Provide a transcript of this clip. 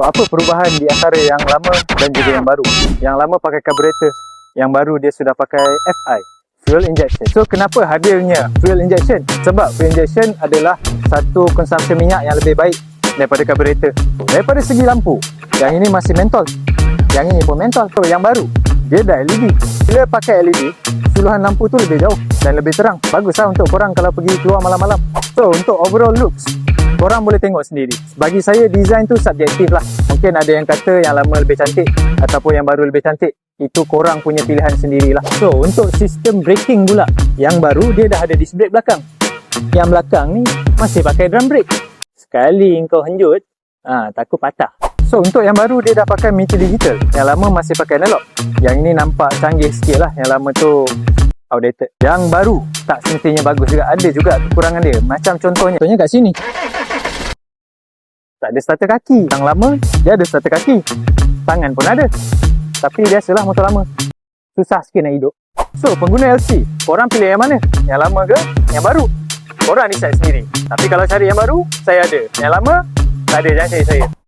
Apa perubahan di antara yang lama dan juga yang baru? Yang lama pakai carburetor, yang baru dia sudah pakai FI, fuel injection. So kenapa hadirnya fuel injection? Sebab fuel injection adalah satu konsumsi minyak yang lebih baik daripada carburetor. Daripada segi lampu, yang ini masih mentol, yang ini pun mentol. So yang baru, dia dah LED. Bila pakai LED, suluhan lampu tu lebih jauh dan lebih terang. Baguslah untuk korang kalau pergi keluar malam-malam. So untuk overall looks, korang boleh tengok sendiri. Bagi saya, design tu subjektif lah. Mungkin ada yang kata yang lama lebih cantik ataupun yang baru lebih cantik. Itu korang punya pilihan sendirilah. So untuk sistem braking pula, yang baru dia dah ada disc brake belakang. Yang belakang ni masih pakai drum brake. Sekali kau henjut, takut patah. So untuk yang baru dia dah pakai meter digital. Yang lama masih pakai analog. Yang ini nampak canggih sikit lah. Yang lama tu outdated. Yang baru tak semestinya bagus juga. Ada juga kekurangan dia. Macam contohnya kat sini, tak ada starter kaki. Yang lama dia ada starter kaki, tangan pun ada. Tapi biasalah motor lama, susah sikit nak hidup. So pengguna LC, korang pilih yang mana? Yang lama ke yang baru? Korang decide sendiri. Tapi kalau cari yang baru, saya ada. Yang lama tak ada, jangan cari saya.